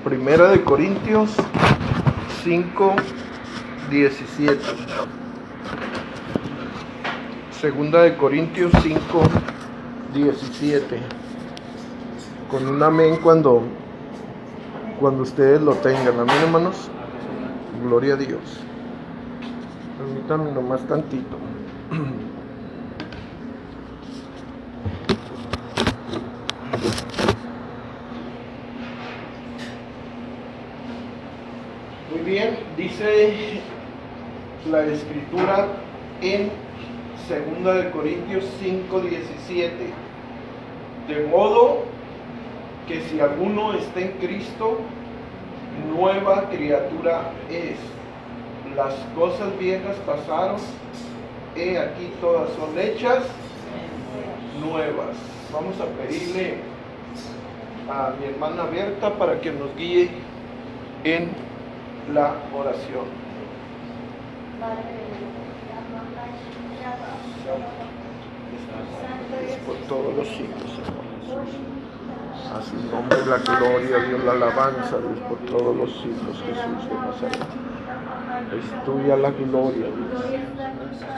Primera de Corintios 5:17. Segunda de Corintios 5:17. Con un amén cuando ustedes lo tengan. Amén, hermanos. Gloria a Dios. Permítanme nomás tantito. Muy bien, dice la escritura en 2 de Corintios 5:17. De modo que si alguno está en Cristo, nueva criatura es. Las cosas viejas pasaron, he aquí todas son hechas nuevas. Vamos a pedirle a mi hermana Berta para que nos guíe en la oración. Por todos los siglos, a su nombre la gloria, Dios, la alabanza, Dios, por todos los siglos, Jesús de Nazaret. Es tuya la gloria, Dios,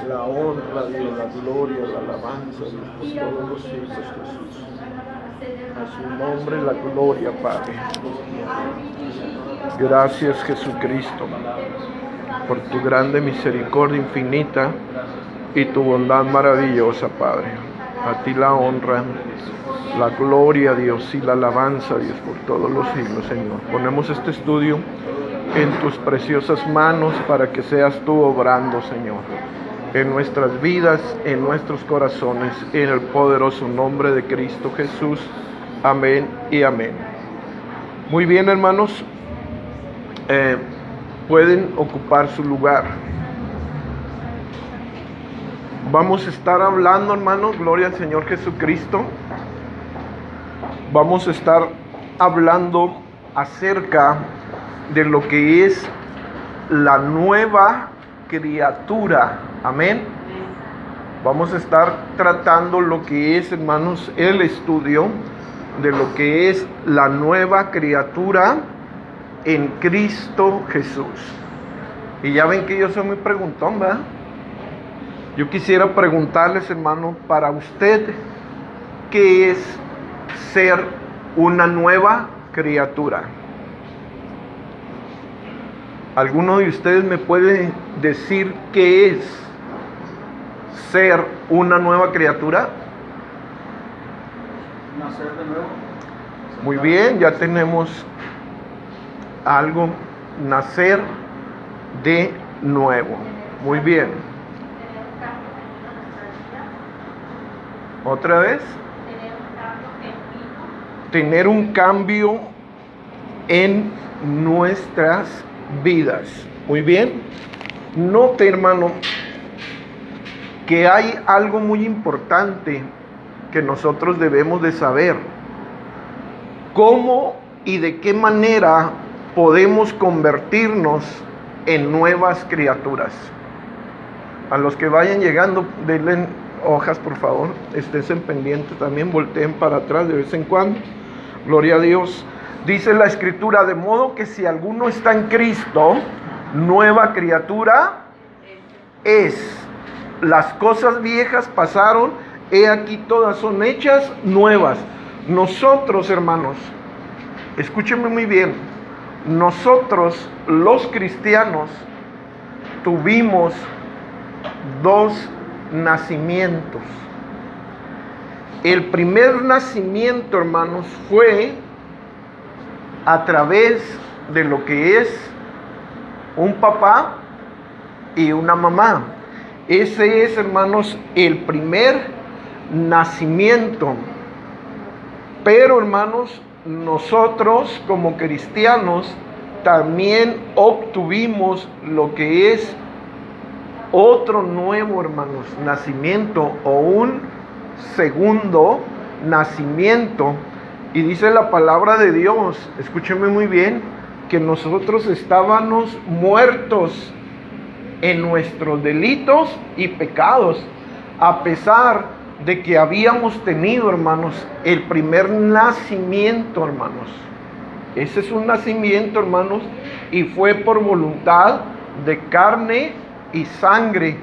la honra, Dios, la gloria, la alabanza, Dios, por todos los siglos, Jesús. A su nombre la gloria, Padre. Gracias, Jesucristo, por tu grande misericordia infinita y tu bondad maravillosa, Padre. A ti la honra, la gloria, Dios, y la alabanza, Dios, por todos los siglos, Señor. Ponemos este estudio en tus preciosas manos para que seas tú obrando, Señor, en nuestras vidas, en nuestros corazones, en el poderoso nombre de Cristo Jesús. Amén y amén. Muy bien, hermanos, pueden ocupar su lugar. Vamos a estar hablando, hermanos, gloria al Señor Jesucristo. Vamos a estar hablando acerca de lo que es la nueva criatura. Amén. Vamos a estar tratando lo que es, hermanos, el estudio de lo que es la nueva criatura en Cristo Jesús. Y ya ven que yo soy muy preguntón, ¿verdad? Yo quisiera preguntarles, hermano, para usted, ¿qué es ser una nueva criatura? ¿Alguno de ustedes me puede decir qué es ser una nueva criatura? Nacer de nuevo. Muy bien, ya tenemos algo, nacer de nuevo. Muy bien. ¿Otra vez? Tener un cambio en nuestras vidas. Muy bien. Note, hermano, que hay algo muy importante que nosotros debemos de saber. ¿Cómo y de qué manera podemos convertirnos en nuevas criaturas? A los que vayan llegando, denle hojas, por favor. Estén pendientes también, volteen para atrás de vez en cuando. Gloria a Dios. Dice la Escritura, de modo que si alguno está en Cristo, nueva criatura es. Las cosas viejas pasaron, he aquí todas son hechas nuevas. Nosotros, hermanos, escúchenme muy bien, nosotros los cristianos tuvimos dos nacimientos. El primer nacimiento, hermanos, fue a través de lo que es un papá y una mamá. Ese es, hermanos, el primer nacimiento. Pero, hermanos, nosotros como cristianos también obtuvimos lo que es otro nuevo, hermanos, nacimiento, o un segundo nacimiento. Y dice la palabra de Dios, escúcheme muy bien, que nosotros estábamos muertos en nuestros delitos y pecados, a pesar de que habíamos tenido, hermanos, el primer nacimiento, hermanos. Ese es un nacimiento, hermanos, y fue por voluntad de carne y sangre.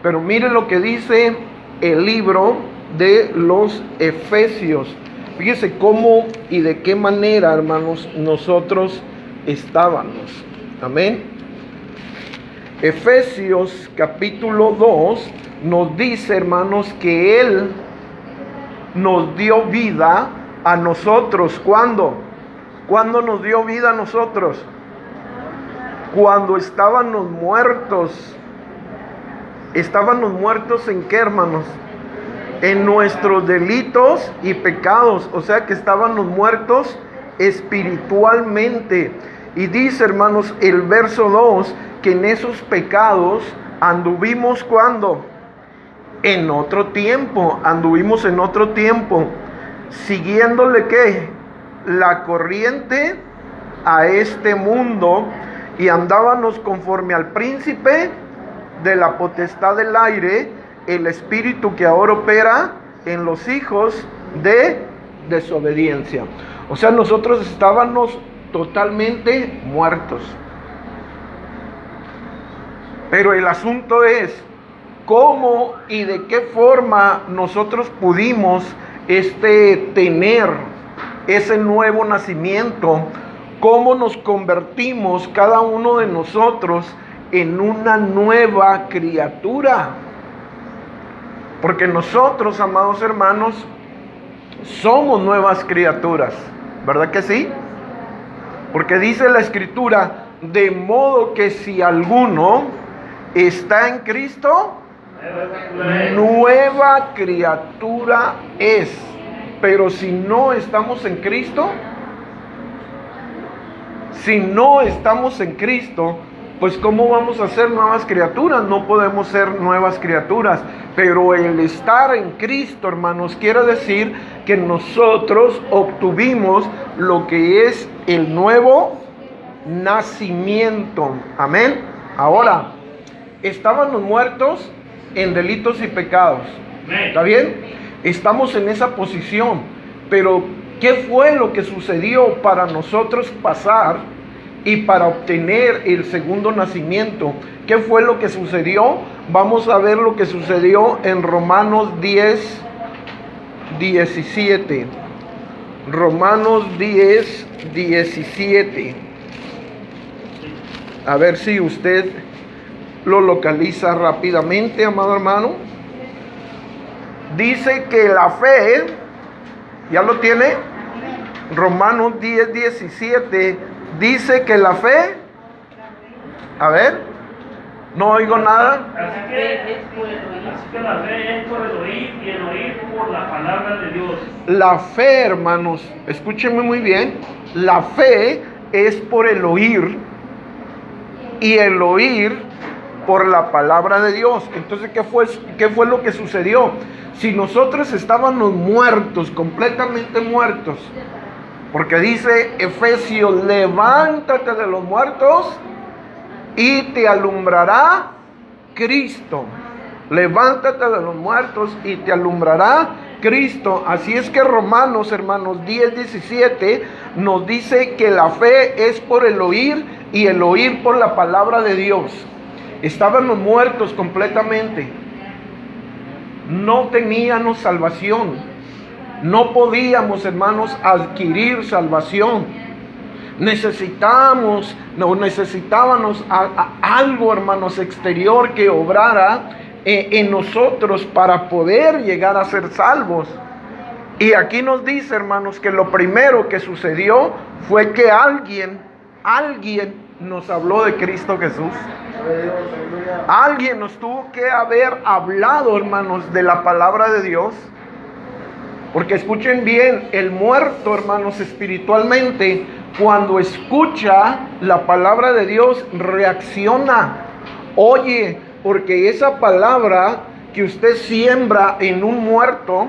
Pero mire lo que dice el libro de los Efesios. Fíjese cómo y de qué manera, hermanos, nosotros estábamos. Amén. Efesios capítulo 2 nos dice, hermanos, que Él nos dio vida a nosotros. ¿Cuándo? ¿Cuándo nos dio vida a nosotros? Cuando estábamos muertos. ¿Estábamos muertos en qué, hermanos? En nuestros delitos y pecados. O sea que estábamos muertos espiritualmente. Y dice, hermanos, el verso 2, que en esos pecados anduvimos, ¿cuándo? En otro tiempo. Anduvimos en otro tiempo. Siguiéndole, ¿qué? La corriente a este mundo. Y andábamos conforme al príncipe de la potestad del aire, el espíritu que ahora opera en los hijos de desobediencia. O sea, nosotros estábamos totalmente muertos. Pero el asunto es cómo y de qué forma nosotros pudimos tener ese nuevo nacimiento, cómo nos convertimos cada uno de nosotros en una nueva criatura. Porque nosotros, amados hermanos, somos nuevas criaturas, ¿verdad que sí? Porque dice la Escritura, de modo que si alguno está en Cristo, nueva criatura es. Pero si no estamos en Cristo, pues ¿cómo vamos a ser nuevas criaturas? No podemos ser nuevas criaturas. Pero el estar en Cristo, hermanos, quiere decir que nosotros obtuvimos lo que es el nuevo nacimiento. Amén. Ahora, estábamos muertos en delitos y pecados. ¿Está bien? Estamos en esa posición. Pero ¿qué fue lo que sucedió para nosotros pasar y para obtener el segundo nacimiento? ¿Qué fue lo que sucedió? Vamos a ver lo que sucedió en Romanos 10, 17. Romanos 10, 17. A ver si usted lo localiza rápidamente, amado hermano. Dice que la fe, ¿ya lo tiene? Romanos 10, 17. Dice que la fe, a ver, no oigo nada. Así que la fe es por el oír y el oír por la palabra de Dios. La fe, hermanos, escúchenme muy bien. La fe es por el oír y el oír por la palabra de Dios. Entonces, ¿qué fue lo que sucedió? Si nosotros estábamos muertos, completamente muertos, porque dice Efesios, levántate de los muertos y te alumbrará Cristo. Levántate de los muertos y te alumbrará Cristo. Así es que Romanos, hermanos, 10, 17 nos dice que la fe es por el oír y el oír por la palabra de Dios. Estábamos muertos completamente. No teníamos salvación. No podíamos, hermanos, adquirir salvación. Necesitábamos algo, hermanos, exterior que obrara en nosotros para poder llegar a ser salvos. Y aquí nos dice, hermanos, que lo primero que sucedió fue que alguien nos habló de Cristo Jesús. Alguien nos tuvo que haber hablado, hermanos, de la palabra de Dios. Porque escuchen bien, el muerto, hermanos, espiritualmente, cuando escucha la palabra de Dios, reacciona. Oye, porque esa palabra que usted siembra en un muerto,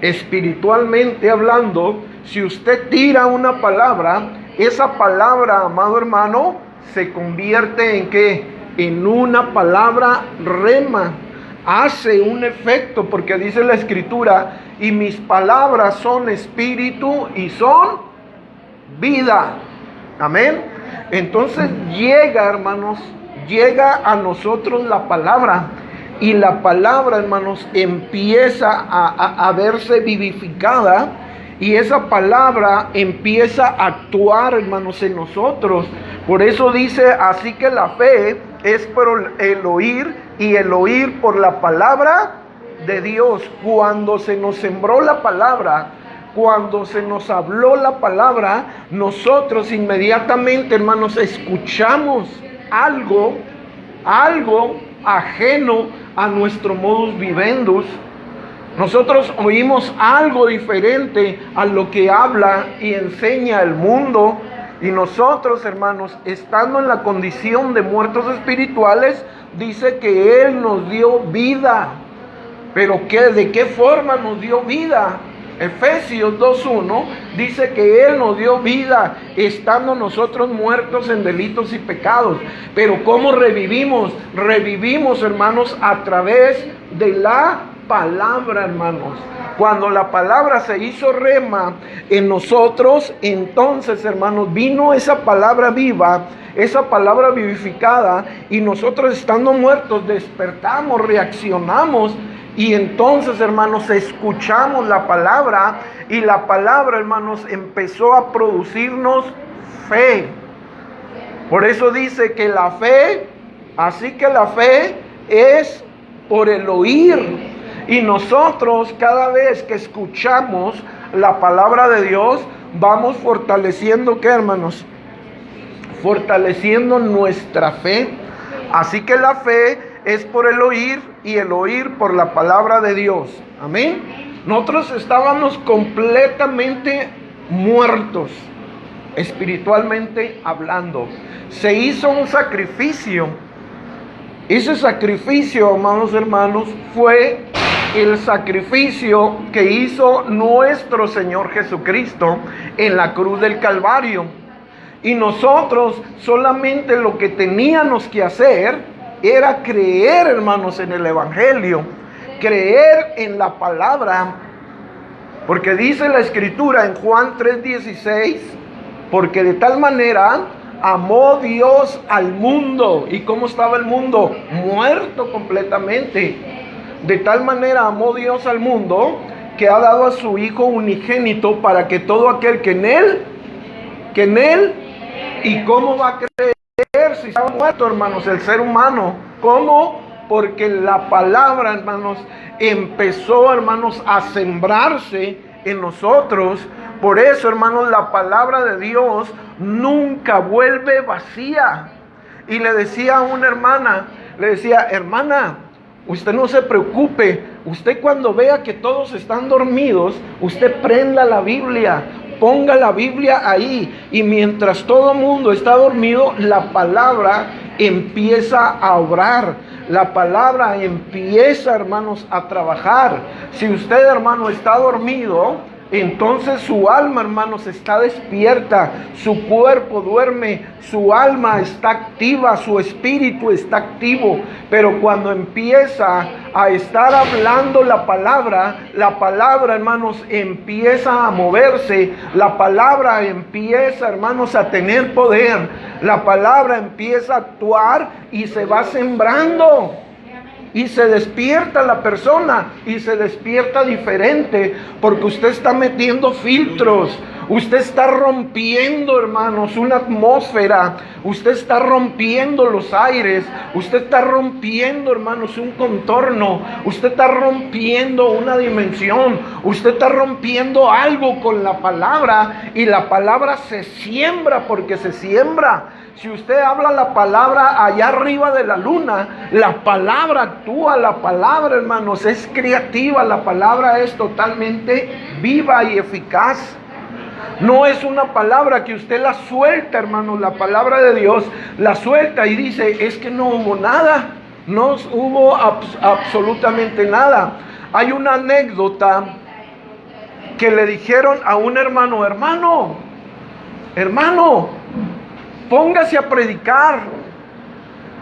espiritualmente hablando, si usted tira una palabra, esa palabra, amado hermano, se convierte en ¿qué? En una palabra rema. Hace un efecto, porque dice la Escritura, y mis palabras son espíritu y son vida. Amén. Entonces llega, hermanos, llega a nosotros la palabra. Y la palabra, hermanos, empieza a verse vivificada. Y esa palabra empieza a actuar, hermanos, en nosotros. Por eso dice, así que la fe es por el oír, y el oír por la palabra de Dios. Cuando se nos sembró la palabra, cuando se nos habló la palabra, nosotros inmediatamente, hermanos, escuchamos algo ajeno a nuestro modus vivendus. Nosotros oímos algo diferente a lo que habla y enseña el mundo. Y nosotros, hermanos, estando en la condición de muertos espirituales, dice que Él nos dio vida. ¿Pero de qué forma nos dio vida? Efesios 2:1 dice que Él nos dio vida estando nosotros muertos en delitos y pecados. Pero ¿cómo revivimos? Revivimos, hermanos, a través de la palabra, hermanos. Cuando la palabra se hizo rema en nosotros, entonces, hermanos, vino esa palabra viva, esa palabra vivificada, y nosotros, estando muertos, despertamos, reaccionamos. Y entonces, hermanos, escuchamos la palabra, y la palabra, hermanos, empezó a producirnos fe. Por eso dice que la fe, así que la fe es por el oír. Y nosotros, cada vez que escuchamos la palabra de Dios, vamos fortaleciendo, ¿qué, hermanos? Fortaleciendo nuestra fe. Así que la fe es por el oír, y el oír por la palabra de Dios. Amén. Nosotros estábamos completamente muertos, espiritualmente hablando. Se hizo un sacrificio. Ese sacrificio, amados hermanos, fue el sacrificio que hizo nuestro Señor Jesucristo en la cruz del Calvario. Y nosotros solamente lo que teníamos que hacer era creer, hermanos, en el Evangelio, creer en la palabra, porque dice la Escritura en Juan 3:16, porque de tal manera amó Dios al mundo. ¿Y cómo estaba el mundo? Muerto completamente. De tal manera amó Dios al mundo, que ha dado a su Hijo unigénito, para que todo aquel que en Él, ¿y cómo va a creer si estaba muerto, hermanos, el ser humano? ¿Cómo? Porque la palabra, hermanos, empezó, hermanos, a sembrarse en nosotros. Por eso, hermanos, la palabra de Dios nunca vuelve vacía. Y le decía a una hermana, hermana, usted no se preocupe. Usted, cuando vea que todos están dormidos, usted prenda la Biblia, ponga la Biblia ahí, y mientras todo el mundo está dormido, la palabra empieza a obrar. La palabra empieza, hermanos, a trabajar. Si usted, hermano, está dormido, entonces su alma, hermanos, está despierta, su cuerpo duerme, su alma está activa, su espíritu está activo. Pero cuando empieza a estar hablando la palabra, hermanos, empieza a moverse, la palabra empieza, hermanos, a tener poder, la palabra empieza a actuar y se va sembrando. Y se despierta la persona, y se despierta diferente, porque usted está metiendo filtros, usted está rompiendo, hermanos, una atmósfera, usted está rompiendo los aires, usted está rompiendo, hermanos, un contorno, usted está rompiendo una dimensión, usted está rompiendo algo con la palabra, y la palabra se siembra porque se siembra. Si usted habla la palabra allá arriba de la luna, la palabra actúa, la palabra, hermanos, es creativa, la palabra es totalmente viva y eficaz. No es una palabra que usted la suelta, hermanos, la palabra de Dios la suelta y dice, es que no hubo nada, no hubo absolutamente nada. Hay una anécdota que le dijeron a un hermano, póngase a predicar.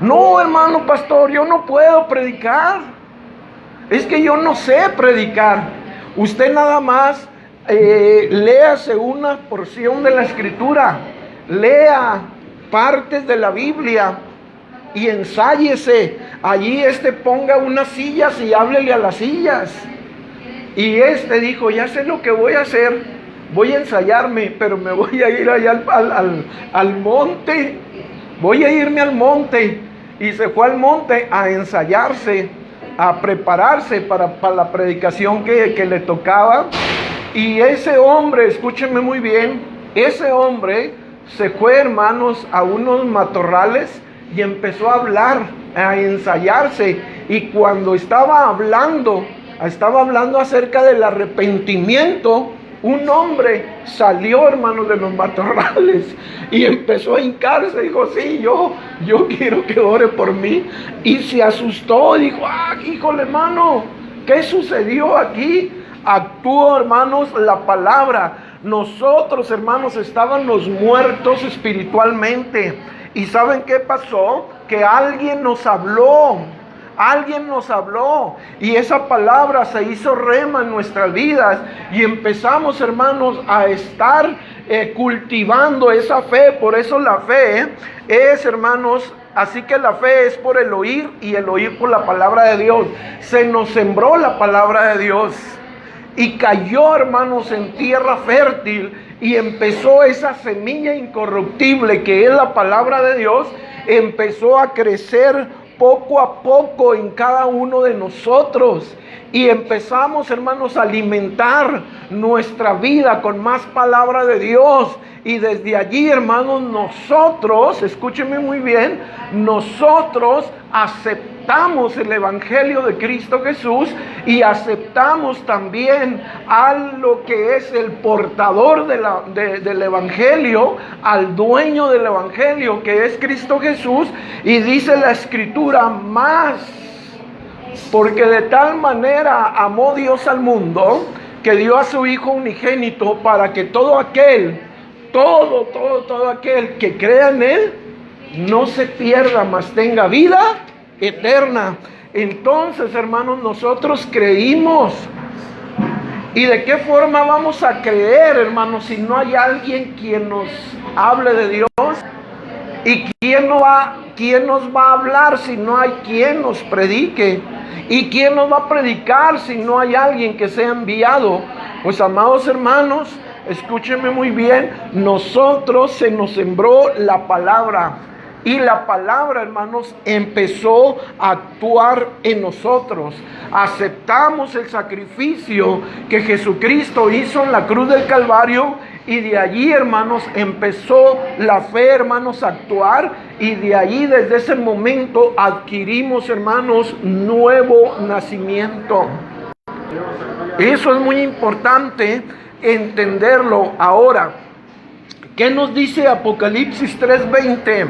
No, hermano pastor, yo no puedo predicar. Es que yo no sé predicar. Usted nada más léase una porción de la Escritura, lea partes de la Biblia y ensáyese. Allí ponga unas sillas y háblele a las sillas. Y dijo, ya sé lo que voy a hacer, voy a ensayarme, pero me voy a ir allá al monte, voy a irme al monte. Y se fue al monte a ensayarse, a prepararse para la predicación que le tocaba. Y ese hombre, escúchenme muy bien, ese hombre se fue, hermanos, a unos matorrales y empezó a hablar, a ensayarse. Y cuando estaba hablando acerca del arrepentimiento, un hombre salió, hermanos, de los matorrales y empezó a hincarse. Dijo, sí, yo quiero que ore por mí. Y se asustó, dijo, híjole, hermano, ¿qué sucedió aquí? Actuó, hermanos, la palabra. Nosotros, hermanos, estábamos muertos espiritualmente. ¿Y saben qué pasó? Que alguien nos habló. Y esa palabra se hizo rema en nuestras vidas y empezamos, hermanos, a estar cultivando esa fe. Por eso la fe es, hermanos, así que la fe es por el oír y el oír por la palabra de Dios. Se nos sembró la palabra de Dios y cayó, hermanos, en tierra fértil y empezó esa semilla incorruptible que es la palabra de Dios, empezó a crecer poco a poco en cada uno de nosotros y empezamos, hermanos, a alimentar nuestra vida con más palabra de Dios. Y desde allí, hermanos, nosotros, escúchenme muy bien, nosotros aceptamos el Evangelio de Cristo Jesús y aceptamos también a lo que es el portador del Evangelio, al dueño del Evangelio, que es Cristo Jesús. Y dice la Escritura, más, porque de tal manera amó Dios al mundo, que dio a su Hijo unigénito, para que todo aquel que crea en Él no se pierda, mas tenga vida eterna. Entonces, hermanos, nosotros creímos. ¿Y de qué forma vamos a creer, hermanos, si no hay alguien quien nos hable de Dios? ¿Y quién nos va a hablar si no hay quien nos predique? ¿Y quién nos va a predicar si no hay alguien que sea enviado? Pues, amados hermanos, escúchenme muy bien, nosotros se nos sembró la palabra. Y la palabra, hermanos, empezó a actuar en nosotros. Aceptamos el sacrificio que Jesucristo hizo en la cruz del Calvario. Y de allí, hermanos, empezó la fe, hermanos, a actuar. Y de allí, desde ese momento, adquirimos, hermanos, nuevo nacimiento. Eso es muy importante entenderlo. Ahora, ¿qué nos dice Apocalipsis 3:20?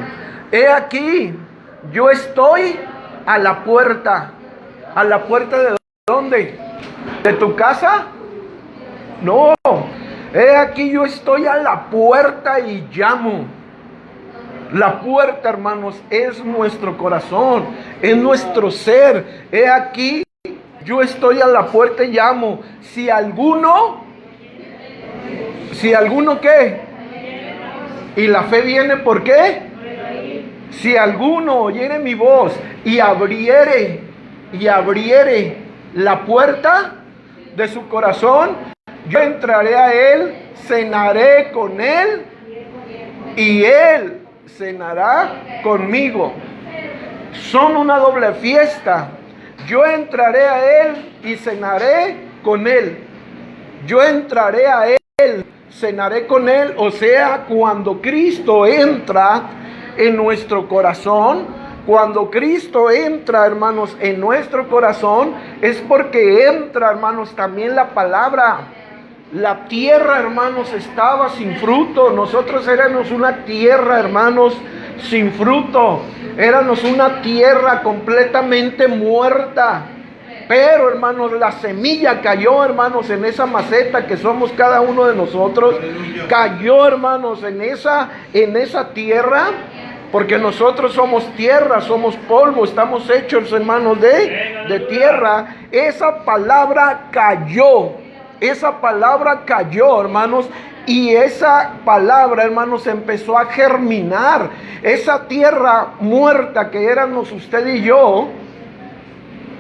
He aquí, yo estoy a la puerta. ¿A la puerta de dónde? ¿De tu casa? No. He aquí, yo estoy a la puerta y llamo. La puerta, hermanos, es nuestro corazón, es nuestro ser. He aquí, yo estoy a la puerta y llamo. Si alguno ¿qué? Y la fe viene, ¿por qué? Si alguno oyere mi voz y abriere la puerta de su corazón, yo entraré a él, cenaré con él y él cenará conmigo. Son una doble fiesta. Yo entraré a él y cenaré con él. Yo entraré a él, cenaré con él. O sea, cuando Cristo entra en nuestro corazón, cuando Cristo entra, hermanos, en nuestro corazón, es porque entra, hermanos, también la palabra. La tierra, hermanos, estaba sin fruto. Nosotros éramos una tierra, hermanos, sin fruto. Éramos una tierra completamente muerta. Pero, hermanos, la semilla cayó, hermanos, en esa maceta que somos cada uno de nosotros. Cayó, hermanos, en esa tierra. Porque nosotros somos tierra, somos polvo, estamos hechos, hermanos, de tierra. Esa palabra cayó esa palabra cayó, hermanos, y esa palabra, hermanos, empezó a germinar. Esa tierra muerta que éramos usted y yo,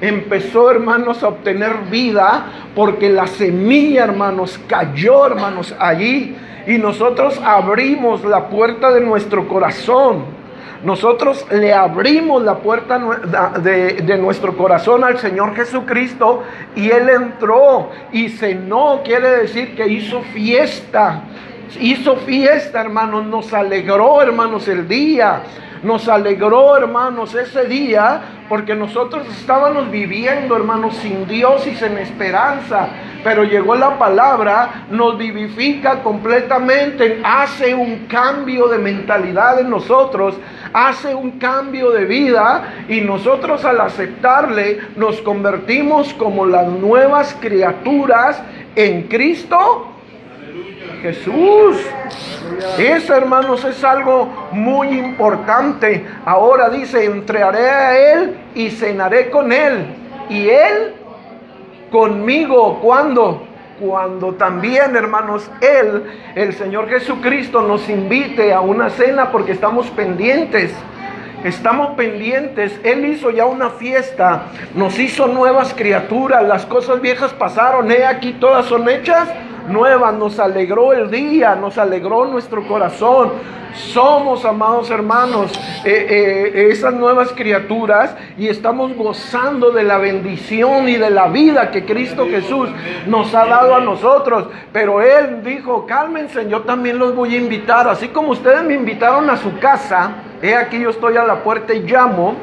empezó, hermanos, a obtener vida, porque la semilla, hermanos, cayó, hermanos, allí. Y nosotros abrimos la puerta de nuestro corazón. Nosotros le abrimos la puerta de nuestro corazón al Señor Jesucristo, y Él entró y cenó. Quiere decir que hizo fiesta. Hizo fiesta, hermanos. Nos alegró, hermanos, el día. Nos alegró, hermanos, ese día, porque nosotros estábamos viviendo, hermanos, sin Dios y sin esperanza. Pero llegó la palabra, nos vivifica completamente, hace un cambio de mentalidad en nosotros, hace un cambio de vida, y nosotros al aceptarle nos convertimos como las nuevas criaturas en Cristo Jesús. Eso, hermanos, es algo muy importante. Ahora dice: entraré a Él y cenaré con Él, y Él conmigo. ¿Cuándo? Cuando también, hermanos, Él, el Señor Jesucristo, nos invite a una cena, porque estamos pendientes. Estamos pendientes. Él hizo ya una fiesta, nos hizo nuevas criaturas. Las cosas viejas pasaron, aquí todas son hechas nuevas. Nos alegró el día, nos alegró nuestro corazón. Somos, amados hermanos, esas nuevas criaturas, y estamos gozando de la bendición y de la vida que Cristo Jesús nos ha dado a nosotros. Pero Él dijo: cálmense, yo también los voy a invitar. Así como ustedes me invitaron a su casa, aquí yo estoy a la puerta y llamo.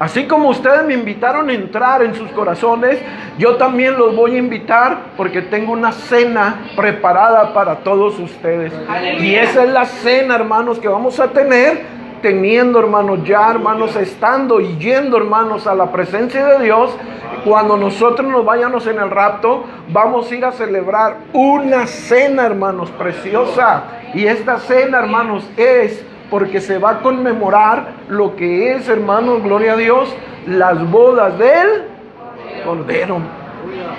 Así como ustedes me invitaron a entrar en sus corazones, yo también los voy a invitar, porque tengo una cena preparada para todos ustedes. Y esa es la cena, hermanos, que vamos a tener, teniendo, hermanos, ya, hermanos, estando y yendo, hermanos, a la presencia de Dios. Cuando nosotros nos vayamos en el rapto, vamos a ir a celebrar una cena, hermanos, preciosa. Y esta cena, hermanos, es porque se va a conmemorar lo que es, hermanos, gloria a Dios, las bodas del Cordero.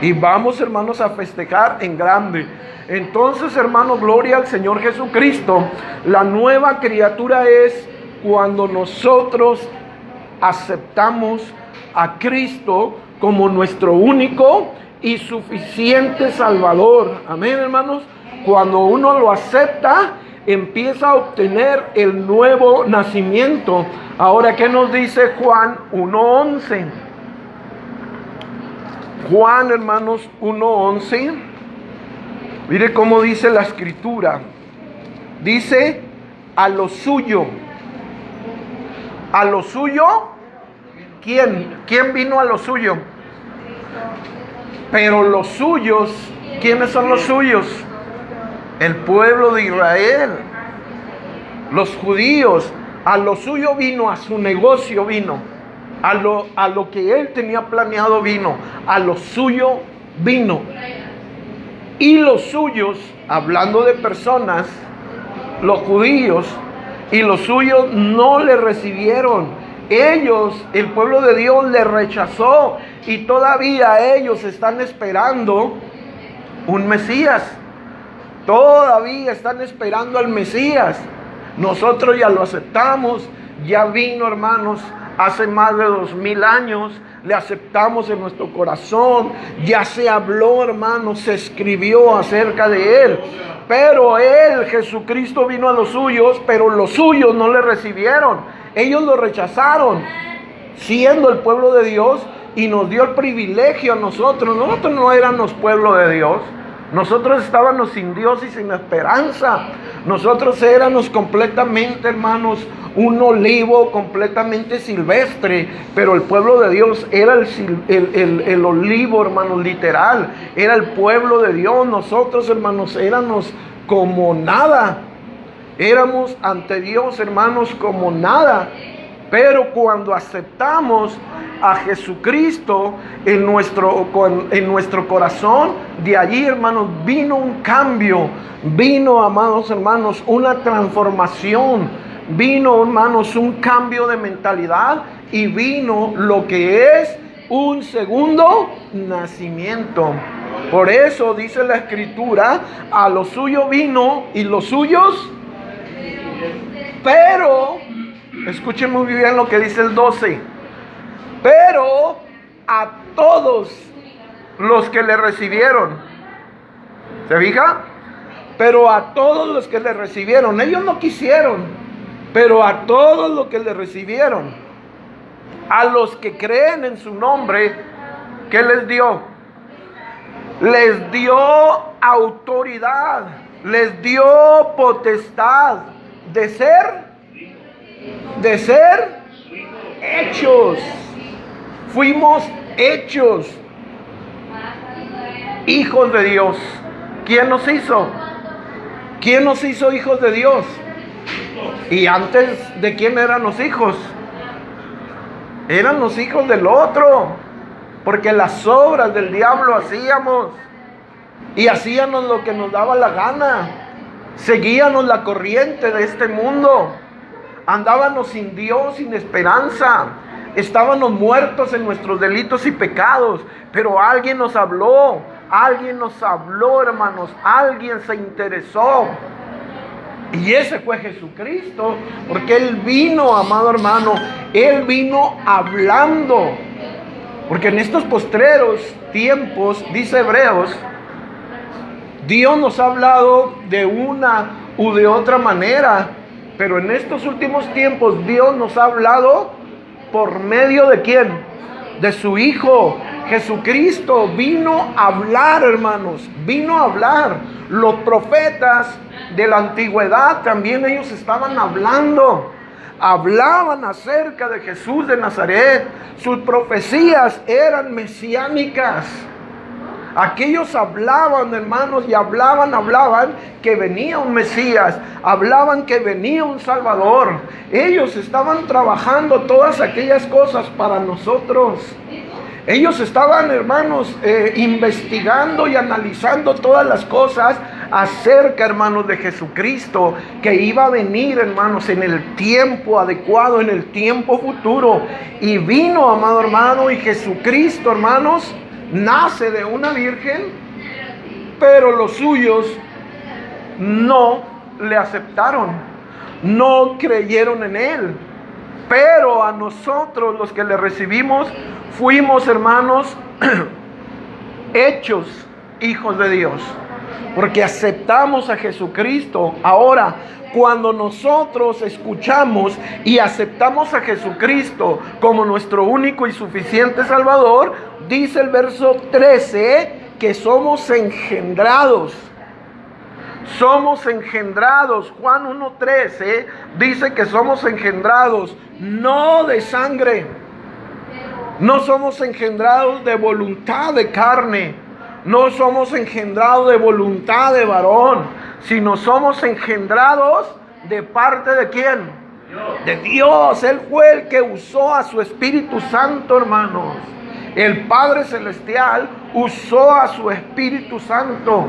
Y vamos, hermanos, a festejar en grande. Entonces, hermanos, gloria al Señor Jesucristo. La nueva criatura es cuando nosotros aceptamos a Cristo como nuestro único y suficiente Salvador. Amén, hermanos. Cuando uno lo acepta, empieza a obtener el nuevo nacimiento. Ahora, ¿qué nos dice Juan 1:11? Juan, hermanos, 1:11. Mire cómo dice la escritura. Dice: a lo suyo. ¿A lo suyo? ¿Quién vino a lo suyo? Pero los suyos, ¿quiénes son los suyos? El pueblo de Israel, los judíos. A lo suyo vino, a su negocio vino, a lo que él tenía planeado vino, a lo suyo vino. Y los suyos, hablando de personas, los judíos, y los suyos no le recibieron. Ellos, el pueblo de Dios, le rechazó, y todavía ellos están esperando un Mesías. Todavía están esperando al Mesías. Nosotros ya lo aceptamos. Ya vino, hermanos, hace más de 2000 años. Le aceptamos en nuestro corazón. Ya se habló, hermanos, se escribió acerca de Él. Pero Él, Jesucristo, vino a los suyos, pero los suyos no le recibieron. Ellos lo rechazaron, siendo el pueblo de Dios, y nos dio el privilegio a nosotros. Nosotros no éramos pueblo de Dios. Nosotros estábamos sin Dios y sin esperanza. Nosotros éramos completamente, hermanos, un olivo completamente silvestre. Pero el pueblo de Dios era el olivo, hermanos, literal. Era el pueblo de Dios. Nosotros, hermanos, éramos como nada. Éramos ante Dios, hermanos, como nada. Pero cuando aceptamos a Jesucristo en nuestro corazón, de allí, hermanos, vino un cambio. Vino, amados hermanos, una transformación. Vino, hermanos, un cambio de mentalidad. Y vino lo que es un segundo nacimiento. Por eso dice la Escritura, a lo suyo vino y los suyos, pero, escuchen muy bien lo que dice el 12, pero a todos los que le recibieron, ¿se fija? Pero a todos los que le recibieron, ellos no quisieron, pero a todos los que le recibieron, a los que creen en su nombre, ¿qué les dio? Les dio autoridad, les dio potestad de ser hechos. Fuimos hechos hijos de Dios. ¿Quién nos hizo? ¿Quién nos hizo hijos de Dios? Y antes de quién eran los hijos, eran los hijos del otro, porque las obras del diablo hacíamos, y hacíamos lo que nos daba la gana, seguíamos la corriente de este mundo, andábamos sin Dios, sin esperanza, estábamos muertos en nuestros delitos y pecados, pero alguien nos habló, hermanos, alguien se interesó. Y ese fue Jesucristo, porque Él vino, amado hermano, Él vino hablando. Porque en estos postreros tiempos, dice Hebreos, Dios nos ha hablado de una u de otra manera, pero en estos últimos tiempos Dios nos ha hablado por medio de ¿quién? De su Hijo. Jesucristo vino a hablar, hermanos, vino a hablar. Los profetas de la antigüedad también ellos estaban hablando, hablaban acerca de Jesús de Nazaret. Sus profecías eran mesiánicas. Aquellos hablaban, hermanos, y hablaban que venía un Mesías, hablaban que venía un Salvador. Ellos estaban trabajando todas aquellas cosas para nosotros. Ellos estaban, hermanos, investigando y analizando todas las cosas acerca, hermanos, de Jesucristo, que iba a venir, hermanos, en el tiempo adecuado, en el tiempo futuro. Y vino, amado hermano, y Jesucristo, hermanos, nace de una virgen, pero los suyos no le aceptaron, no creyeron en Él. Pero a nosotros, los que le recibimos, fuimos, hermanos, hechos hijos de Dios, porque aceptamos a Jesucristo. Ahora, cuando nosotros escuchamos y aceptamos a Jesucristo como nuestro único y suficiente Salvador, dice el verso 13 que somos engendrados. Somos engendrados. Juan 1:13 dice que somos engendrados no de sangre. No somos engendrados de voluntad de carne. No somos engendrados de voluntad de varón, sino somos engendrados de parte de ¿quién? De Dios. Él fue el que usó a su Espíritu Santo, hermanos. El Padre Celestial usó a su Espíritu Santo.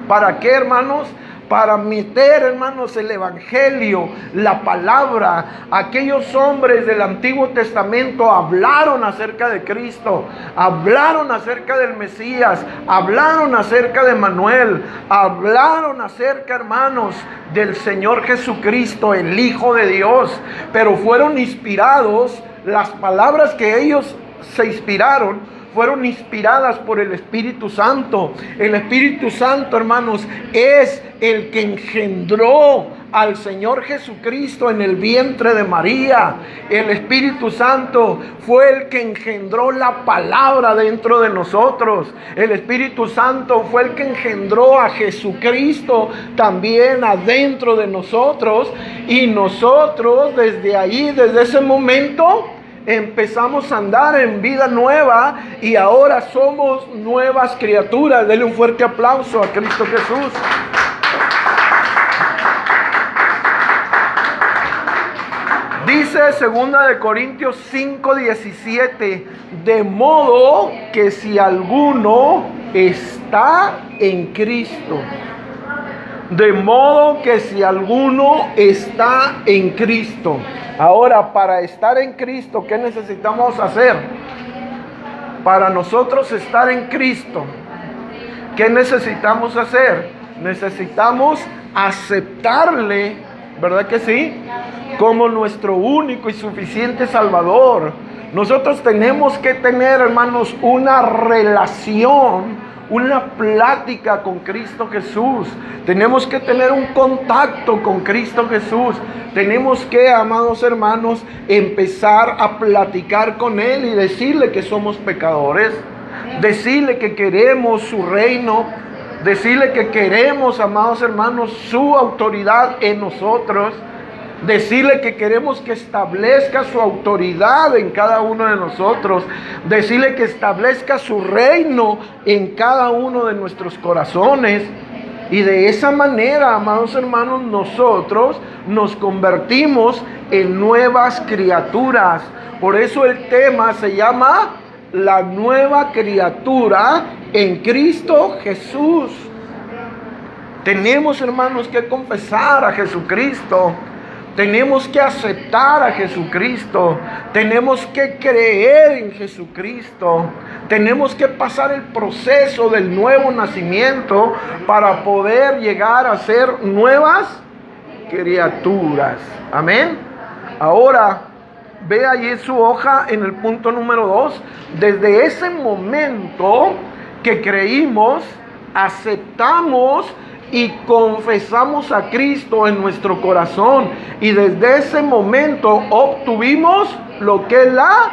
¿Para qué, hermanos? Para meter, hermanos, el Evangelio, la palabra. Aquellos hombres del Antiguo Testamento hablaron acerca de Cristo, hablaron acerca del Mesías, hablaron acerca de Manuel, hablaron acerca, hermanos, del Señor Jesucristo, el Hijo de Dios. Pero fueron inspirados, las palabras que ellos se inspiraron, fueron inspiradas por el Espíritu Santo. El Espíritu Santo, hermanos, es el que engendró al Señor Jesucristo en el vientre de María. El Espíritu Santo fue el que engendró la palabra dentro de nosotros. El Espíritu Santo fue el que engendró a Jesucristo también adentro de nosotros. Y nosotros desde ahí, desde ese momento, empezamos a andar en vida nueva y ahora somos nuevas criaturas. Denle un fuerte aplauso a Cristo Jesús. Dice 2 Corintios 5:17, de modo que si alguno está en Cristo, de modo que si alguno está en Cristo. Ahora, para estar en Cristo, ¿qué necesitamos hacer? Para nosotros estar en Cristo, ¿Qué necesitamos hacer? Necesitamos aceptarle, ¿verdad que sí? Como nuestro único y suficiente Salvador. Nosotros tenemos que tener, hermanos, una relación, una plática con Cristo Jesús. Tenemos que tener un contacto con Cristo Jesús. Tenemos que, amados hermanos, empezar a platicar con Él y decirle que somos pecadores. Decirle que queremos su reino. Decirle que queremos, amados hermanos, su autoridad en nosotros. Decirle que queremos que establezca su autoridad en cada uno de nosotros. Decirle que establezca su reino en cada uno de nuestros corazones. Y de esa manera, amados hermanos, nosotros nos convertimos en nuevas criaturas. Por eso el tema se llama la nueva criatura en Cristo Jesús. Tenemos, hermanos, que confesar a Jesucristo. Tenemos que aceptar a Jesucristo. Tenemos que creer en Jesucristo. Tenemos que pasar el proceso del nuevo nacimiento para poder llegar a ser nuevas criaturas. Amén. Ahora, ve allí en su hoja en el punto número 2. Desde ese momento que creímos, aceptamos y confesamos a Cristo en nuestro corazón. Y desde ese momento obtuvimos lo que es la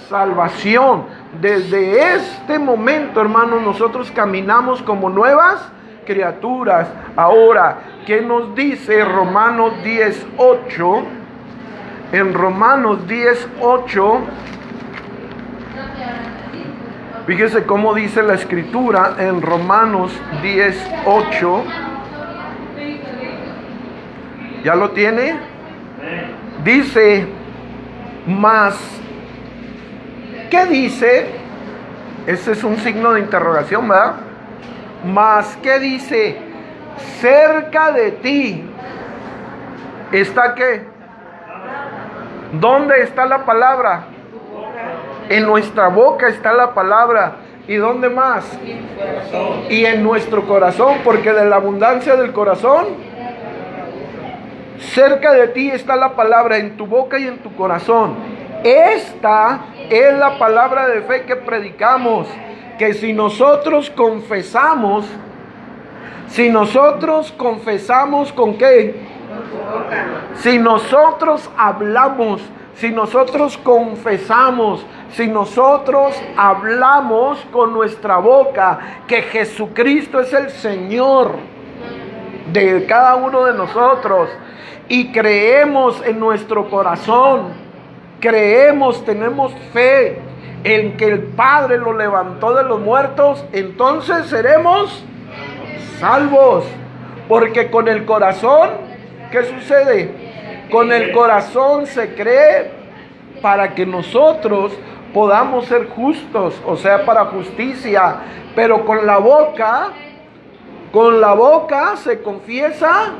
salvación. Desde este momento, hermanos, nosotros caminamos como nuevas criaturas. Ahora, ¿qué nos dice Romanos 10:8? En Romanos 10:8, fíjese cómo dice la Escritura en Romanos 10:8. ¿Ya lo tiene? Dice, mas, ¿qué dice? Ese es un signo de interrogación, ¿verdad? Mas, ¿qué dice? Cerca de ti está ¿qué? ¿Dónde está la palabra? En nuestra boca está la palabra. ¿Y dónde más? Y en nuestro corazón, porque de la abundancia del corazón, cerca de ti está la palabra, en tu boca y en tu corazón. Esta es la palabra de fe que predicamos, que si nosotros confesamos ¿con qué? Si nosotros hablamos, si nosotros confesamos, si nosotros hablamos con nuestra boca que Jesucristo es el Señor de cada uno de nosotros, y creemos en nuestro corazón, tenemos fe en que el Padre lo levantó de los muertos, entonces seremos salvos. Porque con el corazón, ¿qué sucede? Con el corazón se cree para que nosotros podamos ser justos, o sea, para justicia. Pero con la boca se confiesa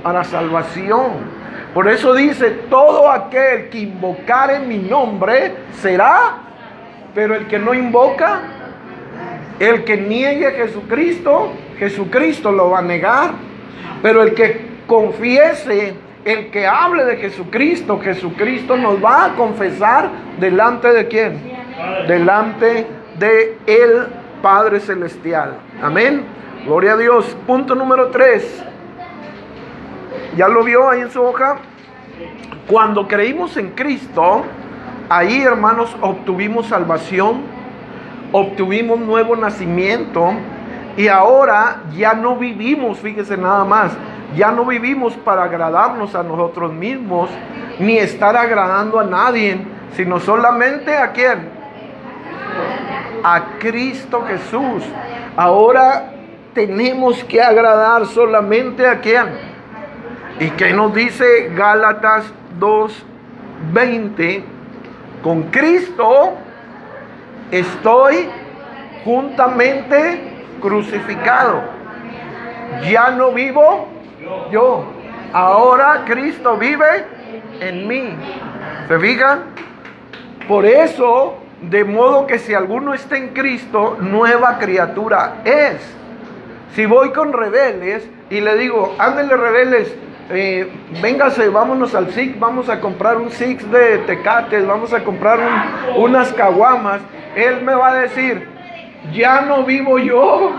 para salvación. Por eso dice, todo aquel que invocare mi nombre será, pero el que no invoca, el que niegue a Jesucristo, Jesucristo lo va a negar. Pero el que confiese, el que hable de Jesucristo, Jesucristo nos va a confesar delante de ¿quién? Delante de el Padre Celestial. Amén. Gloria a Dios. Punto número 3. ¿Ya lo vio ahí en su hoja? Cuando creímos en Cristo, ahí, hermanos, obtuvimos salvación, obtuvimos nuevo nacimiento, y ahora ya no vivimos, fíjese nada más, ya no vivimos para agradarnos a nosotros mismos, ni estar agradando a nadie, sino solamente ¿a quién? A Cristo Jesús. Ahora tenemos que agradar solamente ¿a quién? ¿Y qué nos dice Gálatas 2:20? Con Cristo estoy juntamente crucificado. Ya no vivo yo, ahora Cristo vive en mí. ¿Se fijan? Por eso De modo que si alguno está en Cristo, nueva criatura es. Si voy con rebeldes y le digo, ándale rebeldes, véngase, vámonos al Six, vamos a comprar un Six de tecates, vamos a comprar unas caguamas, él me va a decir, ya no vivo yo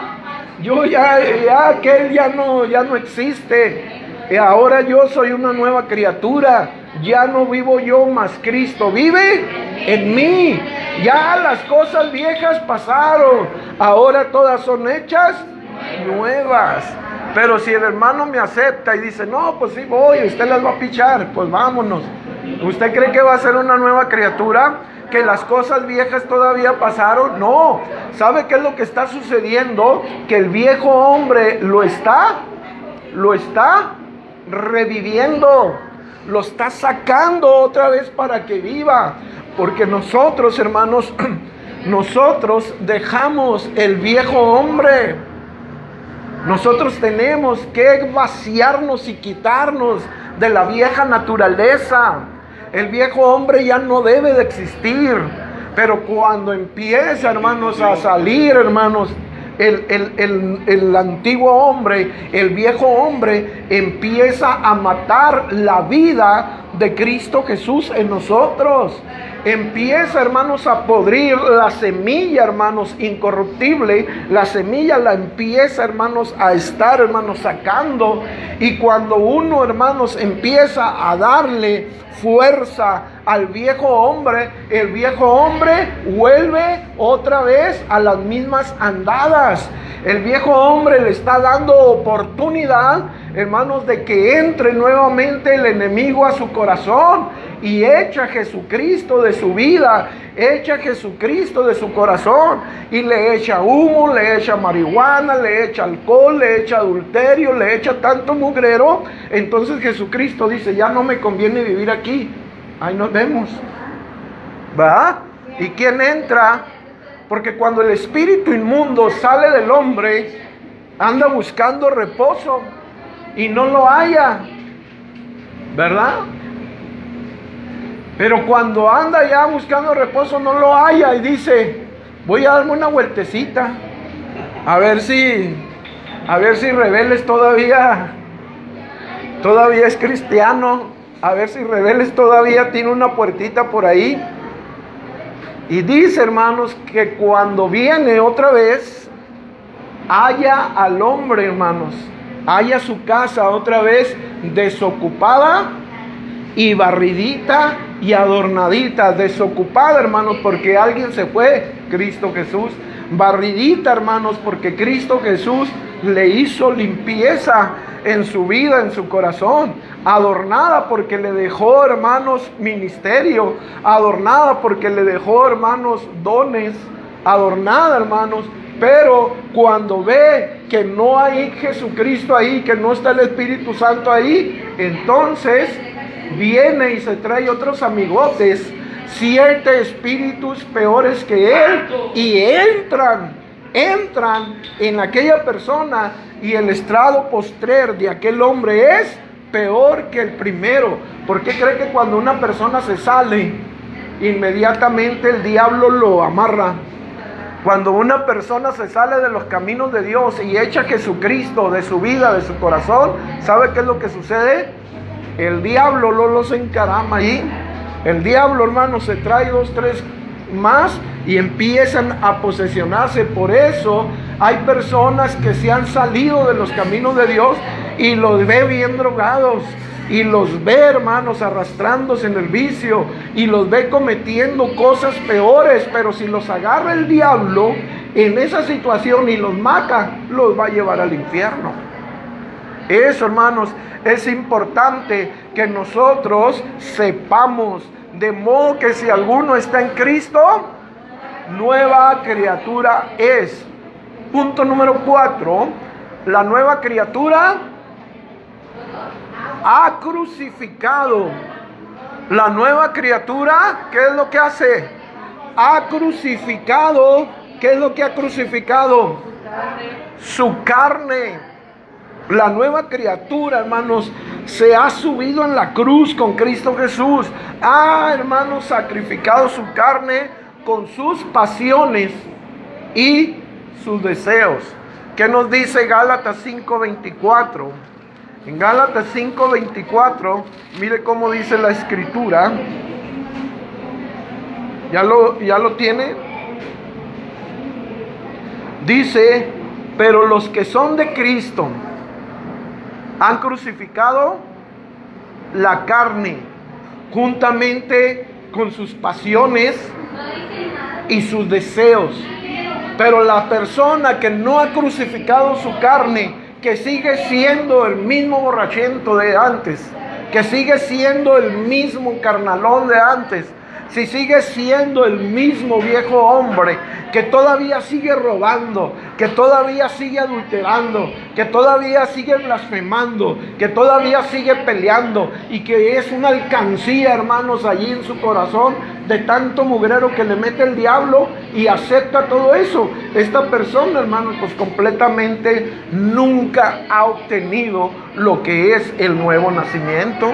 ya aquel ya no existe, ahora yo soy una nueva criatura, ya no vivo yo, mas Cristo vive en mí. Ya las cosas viejas pasaron, ahora todas son hechas nuevas. Pero si el hermano me acepta y dice, no, pues sí voy, usted las va a pichar, pues vámonos. ¿Usted cree que va a ser una nueva criatura? ¿Que las cosas viejas todavía pasaron? No. ¿Sabe qué es lo que está sucediendo? Que el viejo hombre lo está reviviendo, lo está sacando otra vez para que viva. Porque nosotros, hermanos, nosotros dejamos el viejo hombre. Nosotros tenemos que vaciarnos y quitarnos de la vieja naturaleza. El viejo hombre ya no debe de existir. Pero cuando empieza, hermanos, a salir, hermanos, el antiguo hombre, el viejo hombre, empieza a matar la vida de Cristo Jesús en nosotros. Empieza, hermanos, a podrir la semilla, hermanos, incorruptible. La semilla la empieza, hermanos, a estar, hermanos, sacando. Y cuando uno, hermanos, empieza a darle fuerza al viejo hombre, el viejo hombre vuelve otra vez a las mismas andadas. El viejo hombre le está dando oportunidad, hermanos, de que entre nuevamente el enemigo a su corazón y echa a Jesucristo de su vida, echa a Jesucristo de su corazón y le echa humo, le echa marihuana, le echa alcohol, le echa adulterio, le echa tanto mugrero. Entonces Jesucristo dice, ya no me conviene vivir aquí, ahí nos vemos, ¿va? ¿Y quién entra? Porque cuando el espíritu inmundo sale del hombre, anda buscando reposo y no lo halla, ¿verdad? Pero cuando anda ya buscando reposo no lo halla y dice, voy a darme una vueltecita, a ver si Rebeles todavía es cristiano, a ver si Rebeles todavía tiene una puertita por ahí. Y dice, hermanos, que cuando viene otra vez, halla al hombre, hermanos, halla su casa otra vez desocupada y barridita y adornadita. Desocupada, hermanos, porque alguien se fue, Cristo Jesús. Barridita, hermanos, porque Cristo Jesús le hizo limpieza en su vida, en su corazón. Adornada porque le dejó, hermanos, ministerio. Adornada porque le dejó, hermanos, dones. Adornada, hermanos. Pero cuando ve que no hay Jesucristo ahí, que no está el Espíritu Santo ahí, entonces viene y se trae otros amigotes, 7 espíritus peores que él, y entran en aquella persona, y el estrado postrer de aquel hombre es peor que el primero. ¿Por qué cree que cuando una persona se sale, inmediatamente el diablo lo amarra? Cuando una persona se sale de los caminos de Dios y echa a Jesucristo de su vida, de su corazón, ¿sabe qué es lo que sucede? El diablo no los encarama ahí. El diablo, hermanos, se trae 2, 3 más y empiezan a posesionarse. Por eso hay personas que se han salido de los caminos de Dios y los ve bien drogados, y los ve, hermanos, arrastrándose en el vicio, y los ve cometiendo cosas peores. Pero si los agarra el diablo en esa situación y los mata, los va a llevar al infierno. Eso, hermanos, es importante que nosotros sepamos. De modo que si alguno está en Cristo, nueva criatura es. Punto número 4. La nueva criatura ha crucificado. La nueva criatura, ¿qué es lo que hace? Ha crucificado. ¿Qué es lo que ha crucificado? Su carne. La nueva criatura, hermanos, se ha subido en la cruz con Cristo Jesús. Ha, hermanos, sacrificado su carne con sus pasiones y sus deseos. ¿Qué nos dice Gálatas 5:24? En Gálatas 5:24, mire cómo dice la escritura. ¿Ya lo tiene? Dice: pero los que son de Cristo han crucificado la carne juntamente con sus pasiones y sus deseos. Pero la persona que no ha crucificado su carne, que sigue siendo el mismo borrachento de antes, que sigue siendo el mismo carnalón de antes, si sigue siendo el mismo viejo hombre, que todavía sigue robando, que todavía sigue adulterando, que todavía sigue blasfemando, que todavía sigue peleando, y que es una alcancía, hermanos, allí en su corazón, de tanto mugrero que le mete el diablo, y acepta todo eso, esta persona, hermanos, pues completamente nunca ha obtenido lo que es el nuevo nacimiento.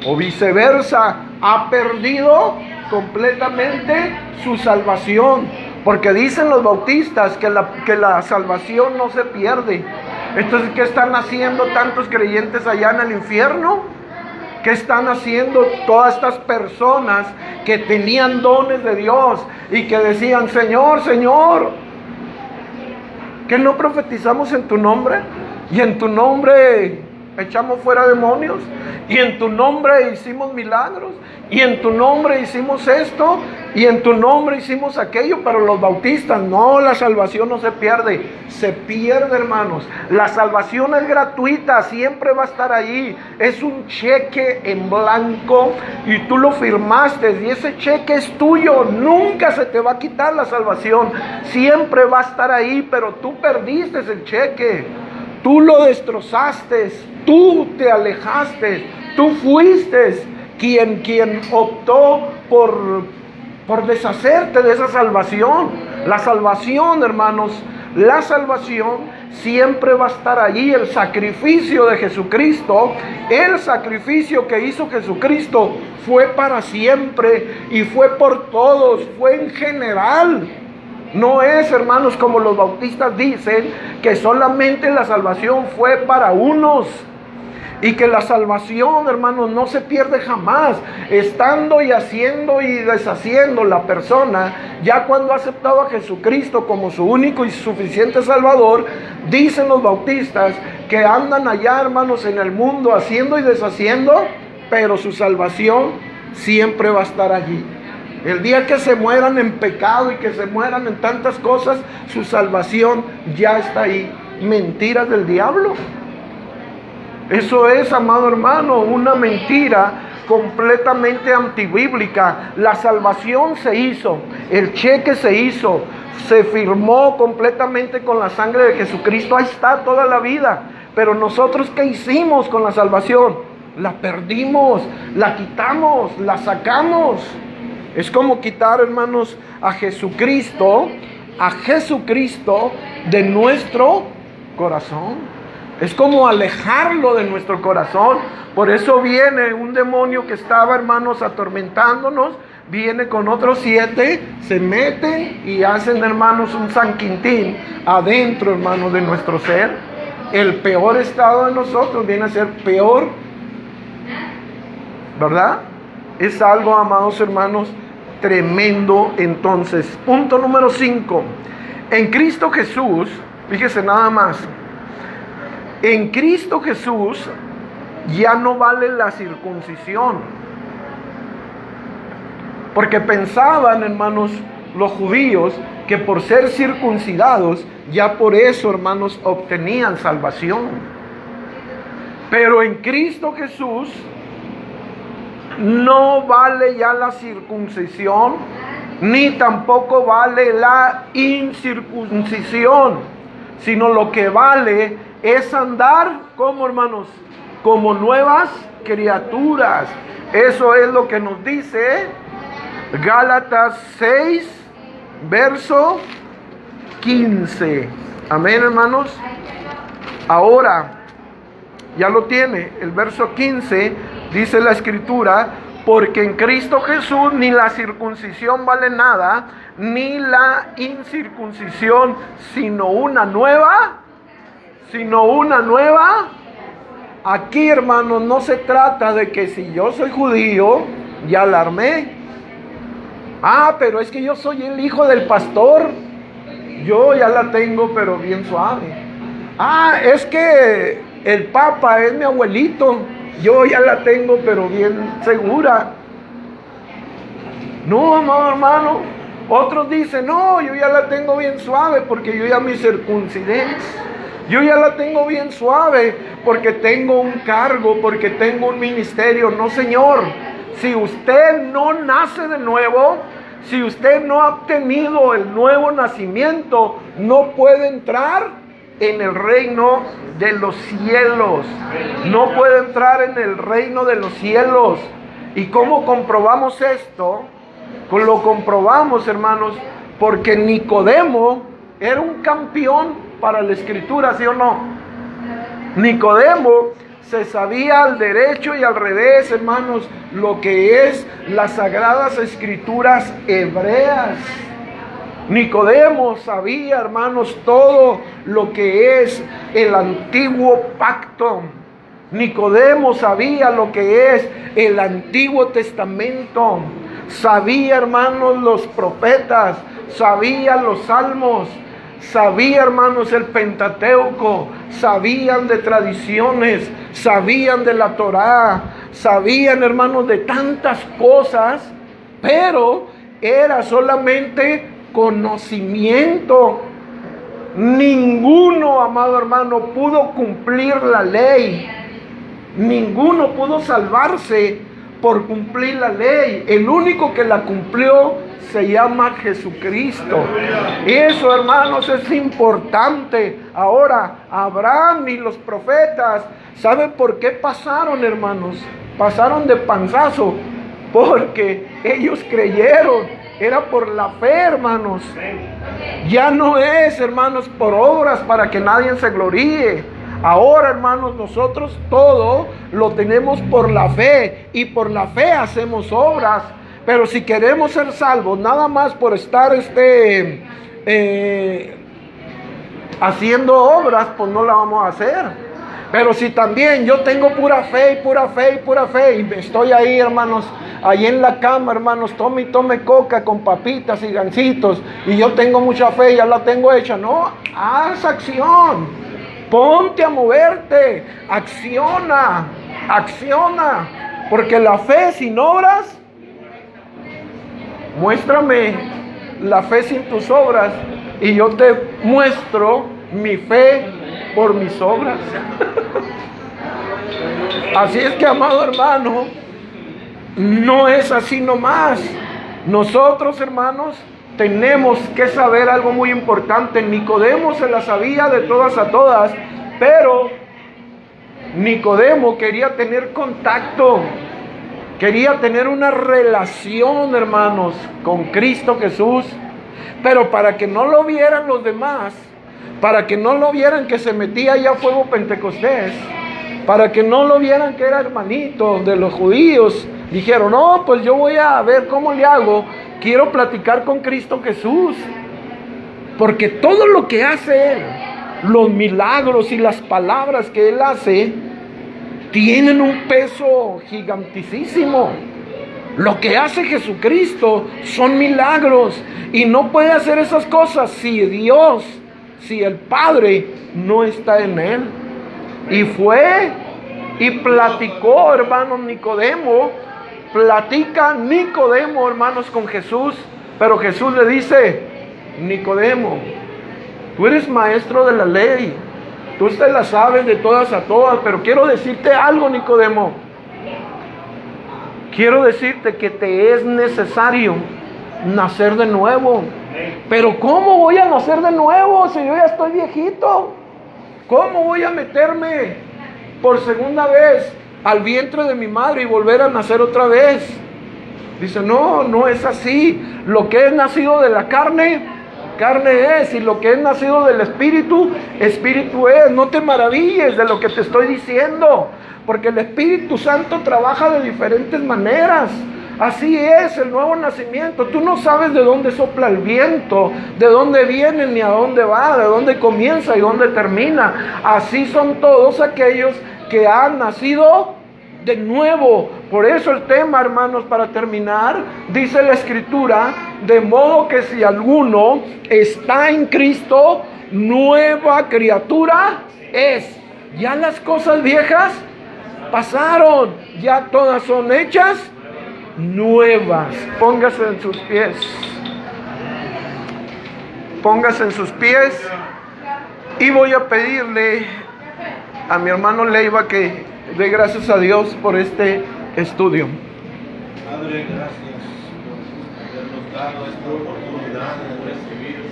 O viceversa, ha perdido completamente su salvación. Porque dicen los bautistas que la salvación no se pierde. Entonces, ¿qué están haciendo tantos creyentes allá en el infierno? ¿Qué están haciendo todas estas personas que tenían dones de Dios y que decían: Señor, Señor, ¿que no profetizamos en tu nombre? Y en tu nombre echamos fuera demonios, y en tu nombre hicimos milagros, y en tu nombre hicimos esto, y en tu nombre hicimos aquello. Pero los bautistas: no, la salvación no se pierde. Se pierde, hermanos. La salvación es gratuita, siempre va a estar ahí. Es un cheque en blanco y tú lo firmaste, y ese cheque es tuyo. Nunca se te va a quitar la salvación, siempre va a estar ahí. Pero tú perdiste el cheque, tú lo destrozaste, tú te alejaste, tú fuiste quien optó por deshacerte de esa salvación. La salvación, hermanos, la salvación siempre va a estar allí. El sacrificio de Jesucristo, el sacrificio que hizo Jesucristo fue para siempre y fue por todos, fue en general. No es, hermanos, como los bautistas dicen, que solamente la salvación fue para unos, y que la salvación, hermanos, no se pierde jamás. Estando y haciendo y deshaciendo la persona, ya cuando ha aceptado a Jesucristo como su único y suficiente Salvador, dicen los bautistas que andan allá, hermanos, en el mundo haciendo y deshaciendo, pero su salvación siempre va a estar allí. El día que se mueran en pecado y que se mueran en tantas cosas, su salvación ya está ahí. Mentiras del diablo. Eso es, amado hermano, una mentira completamente antibíblica. La salvación se hizo, el cheque se hizo, se firmó completamente con la sangre de Jesucristo. Ahí está toda la vida. Pero nosotros, ¿qué hicimos con la salvación? La perdimos, la quitamos, la sacamos. Es como quitar, hermanos, a Jesucristo de nuestro corazón. Es como alejarlo de nuestro corazón. Por eso viene un demonio que estaba, hermanos, atormentándonos. Viene con otros 7, se meten y hacen, hermanos, un San Quintín adentro, hermanos, de nuestro ser. El peor estado de nosotros viene a ser peor, ¿verdad? Es algo, amados hermanos, tremendo. Entonces, punto número 5. En Cristo Jesús, fíjese nada más. En Cristo Jesús ya no vale la circuncisión. Porque pensaban, hermanos, los judíos, que por ser circuncidados, ya por eso, hermanos, obtenían salvación. Pero en Cristo Jesús no vale ya la circuncisión, ni tampoco vale la incircuncisión, sino lo que vale es andar como, hermanos, como nuevas criaturas. Eso es lo que nos dice Gálatas 6, verso 15. Amén, hermanos. Ahora, ya lo tiene, el verso 15, dice la escritura: Porque en Cristo Jesús ni la circuncisión vale nada, ni la incircuncisión, sino una nueva. Aquí, hermanos, no se trata de que si yo soy judío, ya la armé. Pero es que yo soy el hijo del pastor. Yo ya la tengo, pero bien suave. Es que el papa es mi abuelito. Yo ya la tengo, pero bien segura. No, amado hermano. Otros dicen, no, yo ya la tengo bien suave porque yo ya me circuncidé. Yo ya la tengo bien suave porque tengo un cargo, porque tengo un ministerio. No, señor. Si usted no nace de nuevo, si usted no ha obtenido el nuevo nacimiento, no puede entrar en el reino de los cielos. No puede entrar en el reino de los cielos. ¿Y cómo comprobamos esto? Pues lo comprobamos, hermanos, porque Nicodemo era un campeón para la escritura, ¿sí o no? Nicodemo se sabía al derecho y al revés, hermanos, lo que es las sagradas escrituras hebreas. Nicodemo sabía, hermanos, todo lo que es el antiguo pacto. Nicodemo sabía lo que es el Antiguo Testamento. Sabía, hermanos, los profetas. Sabía los salmos. Sabía, hermanos, el Pentateuco. Sabían de tradiciones. Sabían de la Torá. Sabían, hermanos, de tantas cosas. Pero era solamente conocimiento. Ninguno, amado hermano, pudo cumplir la ley. Ninguno pudo salvarse por cumplir la ley. El único que la cumplió se llama Jesucristo. Y eso, hermanos, es importante. Ahora, Abraham y los profetas, ¿saben por qué pasaron, hermanos? Pasaron de panzazo, porque ellos creyeron. Era por la fe, hermanos. Ya no es, hermanos, por obras para que nadie se gloríe. Ahora, hermanos, nosotros todo lo tenemos por la fe. Y por la fe hacemos obras. Pero si queremos ser salvos, nada más por estar haciendo obras, pues no la vamos a hacer. Pero si también yo tengo pura fe y pura fe y pura fe, y estoy ahí, hermanos, ahí en la cama, hermanos, tome y tome coca con papitas y gancitos, y yo tengo mucha fe, ya la tengo hecha. No, haz acción, ponte a moverte, acciona, porque la fe sin obras, muéstrame la fe sin tus obras, y yo te muestro mi fe por mis obras. Así es que, amado hermano, no es así nomás. Nosotros, hermanos, tenemos que saber algo muy importante. Nicodemo se la sabía de todas a todas, pero Nicodemo quería tener contacto, quería tener una relación, hermanos, con Cristo Jesús. Pero para que no lo vieran los demás, para que no lo vieran que se metía ya a fuego Pentecostés, para que no lo vieran que era hermanito de los judíos, dijeron, no, pues yo voy a ver cómo le hago, quiero platicar con Cristo Jesús, porque todo lo que hace Él, los milagros y las palabras que Él hace, tienen un peso gigantísimo. Lo que hace Jesucristo son milagros, y no puede hacer esas cosas si Dios, si el Padre no está en Él. Y fue y platicó, hermanos, platica Nicodemo, hermanos, con Jesús. Pero Jesús le dice, Nicodemo, tú eres maestro de la ley, tú te la sabes de todas a todas, pero quiero decirte algo, Nicodemo. Quiero decirte que te es necesario nacer de nuevo. Pero ¿cómo voy a nacer de nuevo si yo ya estoy viejito? ¿Cómo voy a meterme por segunda vez al vientre de mi madre y volver a nacer otra vez? Dice, no es así. Lo que es nacido de la carne carne es, y lo que es nacido del Espíritu, Espíritu es. No te maravilles de lo que te estoy diciendo, porque el Espíritu Santo trabaja de diferentes maneras. Así es el nuevo nacimiento. Tú no sabes de dónde sopla el viento, de dónde viene ni a dónde va, de dónde comienza y dónde termina. Así son todos aquellos que han nacido de nuevo. Por eso el tema, hermanos, para terminar, dice la Escritura, de modo que si alguno está en Cristo, nueva criatura es. Ya las cosas viejas pasaron, ya todas son hechas nuevas. Póngase en sus pies. Póngase en sus pies. Y voy a pedirle a mi hermano Leiva que dé gracias a Dios por este estudio. Padre, gracias por habernos dado esta oportunidad de recibir